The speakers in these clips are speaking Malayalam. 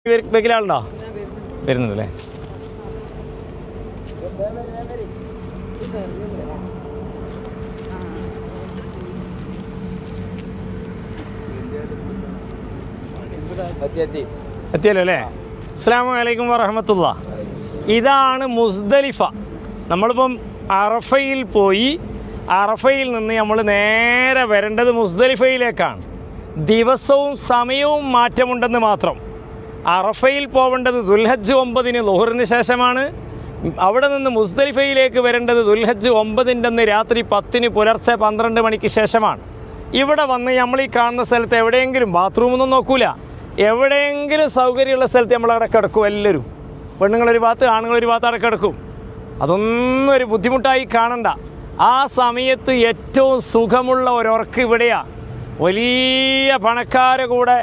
വെക്കിലാളുണ്ടോ വരുന്നുണ്ടല്ലേ? എത്തിയല്ലോ അല്ലേ? അസ്സലാമു അലൈക്കും വറഹ്മത്തുള്ളാഹി. ഇതാണ് മുസ്ദലിഫ. നമ്മളിപ്പം അറഫയിൽ പോയി അറഫയിൽ നിന്ന് നമ്മൾ നേരെ വരേണ്ടത് മുസ്ദലിഫയിലേക്കാണ്. ദിവസവും സമയവും മാറ്റമുണ്ടെന്ന് മാത്രം. അറഫയിൽ പോവേണ്ടത് ദുൽഹജ്ജ് 9 ളുഹറിന് ശേഷമാണ്. അവിടെ നിന്ന് മുസ്ദലിഫയിലേക്ക് വരേണ്ടത് ദുൽഹജ്ജ് 9 രാത്രി 10 പുലർച്ചെ 12 മണിക്ക് ശേഷമാണ്. ഇവിടെ വന്ന് നമ്മൾ ഈ കാണുന്ന സ്ഥലത്ത് എവിടെയെങ്കിലും ബാത്റൂമൊന്നും നോക്കൂല, എവിടെയെങ്കിലും സൗകര്യമുള്ള സ്ഥലത്ത് നമ്മളവിടെ കിടക്കും. എല്ലാവരും പെണ്ണുങ്ങളൊരു ഭാഗത്ത് ആണുങ്ങളൊരു ഭാഗത്ത് അവിടെ കിടക്കും. അതൊന്നും ഒരു ബുദ്ധിമുട്ടായി കാണണ്ട. ആ സമയത്ത് ഏറ്റവും സുഖമുള്ള ഒരുറക്ക് ഇവിടെയാണ്. വലിയ പണക്കാരെ കൂടെ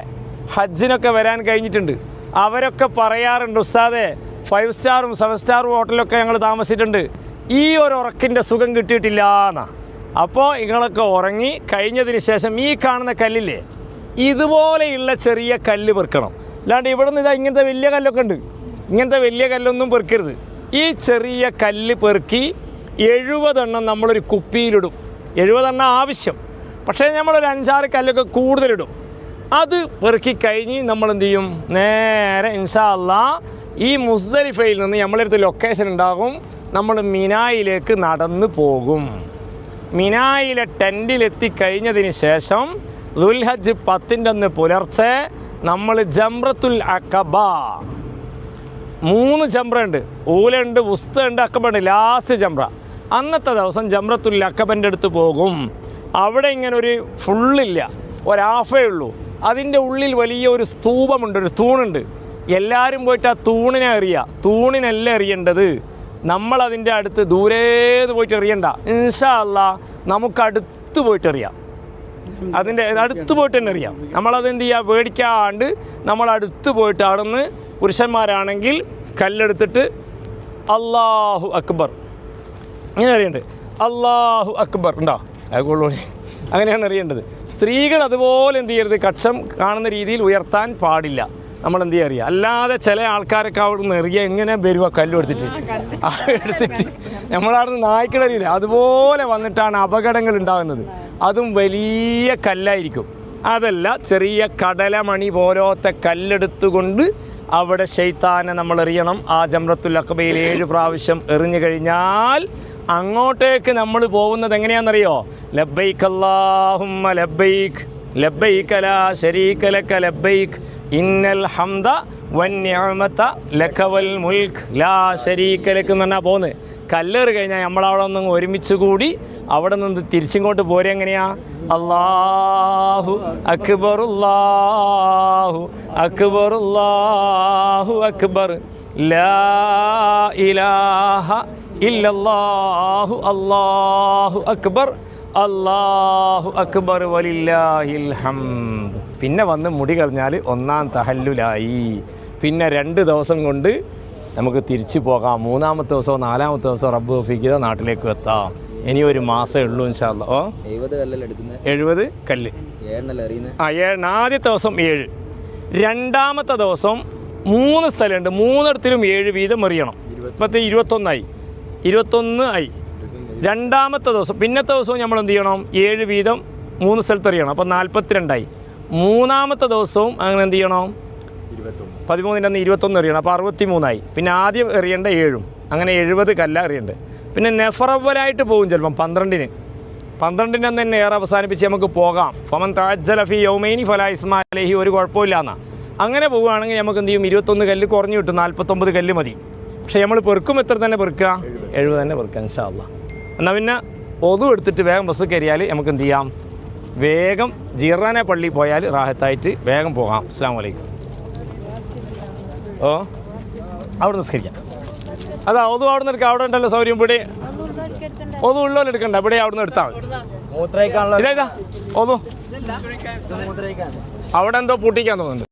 ഹജ്ജിനൊക്കെ വരാൻ കഴിഞ്ഞിട്ടുണ്ട്. അവരൊക്കെ പറയാറുണ്ട്, ഉസ്താദേ 5 സ്റ്റാറും 7 സ്റ്റാറും ഹോട്ടലൊക്കെ ഞങ്ങൾ താമസിച്ചിട്ടുണ്ട്, ഈ ഒരു ഉറക്കിൻ്റെ സുഖം കിട്ടിയിട്ടില്ല എന്നാ. അപ്പോൾ നിങ്ങളൊക്കെ ഉറങ്ങി കഴിഞ്ഞതിന് ശേഷം ഈ കാണുന്ന കല്ലില്ലേ, ഇതുപോലെയുള്ള ചെറിയ കല്ല് പെറുക്കണം. അല്ലാണ്ട് ഇവിടെ നിന്ന് ഇതാ ഇങ്ങനത്തെ വലിയ കല്ലൊക്കെ ഉണ്ട്, ഇങ്ങനത്തെ വലിയ കല്ലൊന്നും പെറുക്കരുത്. ഈ ചെറിയ കല്ല് പെറുക്കി 70 എണ്ണം നമ്മളൊരു കുപ്പിയിലിടും. 70 എണ്ണം ആവശ്യം, പക്ഷേ നമ്മളൊരു 5-6 കല്ലൊക്കെ കൂടുതലിടും. അത് പെറുക്കി കഴിഞ്ഞ് നമ്മളെന്ത് ചെയ്യും, നേരെ ഇൻഷാ അല്ലാഹ് ഈ മുസ്ദലിഫയിൽ നിന്ന് നമ്മളടുത്ത് ലൊക്കേഷൻ ഉണ്ടാകും, നമ്മൾ മിനായിലേക്ക് നടന്നു പോകും. മിനായിലെ ടെൻറ്റിലെത്തി കഴിഞ്ഞതിന് ശേഷം ദുൽഹജ്ജ് 10 പുലർച്ചെ നമ്മൾ ജംറത്തുൽ അഖബ, 3 ജംറ ഉണ്ട്, ഊലുണ്ട്, ഉസ്ത ഉണ്ട്, അക്കബ ഉണ്ട്, ലാസ്റ്റ് ജംറ. അന്നത്തെ ദിവസം ജംറത്തുൽ അഖബൻ്റെ അടുത്ത് പോകും. അവിടെ ഇങ്ങനെ ഒരു ഫുള്ളില്ല, ഒരാഫേ ഉള്ളൂ. അതിൻ്റെ ഉള്ളിൽ വലിയ ഒരു സ്തൂപമുണ്ട്, ഒരു തൂണുണ്ട്. എല്ലാവരും പോയിട്ട് ആ തൂണിനെ എറിയുക. തൂണിനല്ല എറിയേണ്ടത്, നമ്മളതിൻ്റെ അടുത്ത് ദൂരേന്ന് പോയിട്ട് എറിയണ്ട. ഇൻഷാ അല്ലാഹ് നമുക്കടുത്ത് പോയിട്ട് എറിയാം, അതിൻ്റെ അടുത്ത് പോയിട്ട് തന്നെ അറിയാം. നമ്മളതെന്ത് ചെയ്യുക, പേടിക്കാണ്ട് നമ്മളടുത്ത് പോയിട്ട് അവിടെ നിന്ന് പുരുഷന്മാരാണെങ്കിൽ കല്ലെടുത്തിട്ട് അല്ലാഹു അക്ബർ ഇങ്ങനെ അറിയേണ്ടത്. അല്ലാഹു അക്ബർ ഉണ്ടോ, അതുകൊള്ളൂ, അങ്ങനെയാണ് അറിയേണ്ടത്. സ്ത്രീകൾ അതുപോലെ എന്ത് ചെയ്യരുത്, കക്ഷം കാണുന്ന രീതിയിൽ ഉയർത്താൻ പാടില്ല. നമ്മളെന്ത് ചെയ്യുക അറിയുക. അല്ലാതെ ചില ആൾക്കാരൊക്കെ അവിടെ നിന്ന് എറിയുക, എങ്ങനെ വരുക കല്ലും എടുത്തിട്ട് നമ്മളവിടുന്ന് നായ്ക്കളറിയില്ല, അതുപോലെ വന്നിട്ടാണ് അപകടങ്ങൾ ഉണ്ടാകുന്നത്. അതും വലിയ കല്ലായിരിക്കും. അതല്ല, ചെറിയ കടലമണി പോലത്തെ കല്ലെടുത്തുകൊണ്ട് അവിടെ ശൈത്താനെ നമ്മൾ എറിയണം. ആ ജംറത്തുൽ അഖബയിൽ 7 പ്രാവശ്യം എറിഞ്ഞു കഴിഞ്ഞാൽ അങ്ങോട്ടേക്ക് നമ്മൾ പോകുന്നത് എങ്ങനെയാണെന്നറിയോ? ലബ്ബൈക് അല്ലാഹുമ്മ ലബ്ബൈക് ലബ്ബൈക ലാ ശരീക ലക ലബ്ബൈക് ഇന്നൽ ഹംദ വന്നിഅമത ലക വൽ മുൽക്ക് ലാ ശരീക ലക എന്ന് പറഞ്ഞാൽ പോകുന്നത്. കല്ലേറ് കഴിഞ്ഞാൽ നമ്മളവിടെ ഒന്നും ഒരുമിച്ച് കൂടി അവിടെ നിന്ന് തിരിച്ചിങ്ങോട്ട് പോരെ. എങ്ങനെയാ? അല്ലാഹു അക്ബർ അല്ലാഹു അക്ബർ അല്ലാഹു അക്ബർ ലാ ഇലാഹ ഇല്ലല്ലാഹു അല്ലാഹു അക്ബർ അല്ലാഹു അക്ബർ വലില്ലാഹിൽ ഹംദ്. പിന്നെ വന്ന് മുടി കളഞ്ഞാൽ 1-ാം തഹല്ലുലായി. പിന്നെ 2 ദിവസം കൊണ്ട് നമുക്ക് തിരിച്ചു പോകാം. 3-ാമത്തെ ദിവസമോ 4-ാമത്തെ ദിവസമോ റബ്ബ് തൗഫീഖ് നാട്ടിലേക്ക് എത്താം. ഇനി ഒരു മാസമേ ഉള്ളൂ ഇൻഷാ അല്ലാഹ്. 70 കല്ല്. ആദ്യത്തെ ദിവസം 7, 2-ാമത്തെ ദിവസം 3 സ്ഥലമുണ്ട്, 3ഇടത്തിലും 7 വീതം എറിയണം. ഇപ്പോഴത്തെ 21 ആയി. 2-ാമത്തെ ദിവസം പിന്നത്തെ ദിവസവും നമ്മൾ എന്ത് ചെയ്യണം, 7 വീതം 3 സ്ഥലത്ത് എറിയണം. അപ്പോൾ 42 ആയി. 3-ാമത്തെ ദിവസവും അങ്ങനെ എന്ത് ചെയ്യണം, 13 21 എറിയണം. അപ്പോൾ 63 ആയി. പിന്നെ ആദ്യം എറിയേണ്ട 7, അങ്ങനെ 70 കല്ല എറിയേണ്ടത്. പിന്നെ നെഫറവലായിട്ട് പോകും ചിലപ്പം 12 തന്നെ ഏറെ അവസാനിപ്പിച്ച് നമുക്ക് പോകാം. ഫമൻ തഅജ്ജല ഫീ യൗമൈനി ഫലാ ഇസ്മ അലൈഹി, ഒരു കുഴപ്പമില്ല എന്നാ. അങ്ങനെ പോവുകയാണെങ്കിൽ നമുക്ക് എന്ത് ചെയ്യും, 21 കല്ല് കുറഞ്ഞു കിട്ടും, 49 കല്ല് മതി. പക്ഷേ നമ്മൾ പെറുക്കും എത്ര തന്നെ പെറുക്കുക, 70 തന്നെ പെറുക്കുക ഇൻഷാ അല്ലാഹ്. എന്നാൽ പിന്നെ ഒതു എടുത്തിട്ട് വേഗം ബസ് കയറിയാൽ നമുക്ക് എന്ത് ചെയ്യാം, വേഗം ജിറാന പള്ളി പോയാൽ റാഹത്തായിട്ട് വേഗം പോകാം. അസ്സലാമു അലൈക്കും. ഓ അവിടെ നിസ്കരിക്കാം. അതാ ഒതു അവിടെ നിന്ന് എടുക്കാം, അവിടെ ഉണ്ടല്ലോ സൗകര്യം. ഇവിടെ ഒതു ഉള്ളവരെ എടുക്കണ്ട, ഇവിടെ അവിടെ നിന്ന് എടുത്താൽ മതി. ഇതാ ഒതു അവിടെ എന്തോ പൂട്ടിക്കാൻ തോന്നുന്നുണ്ട്.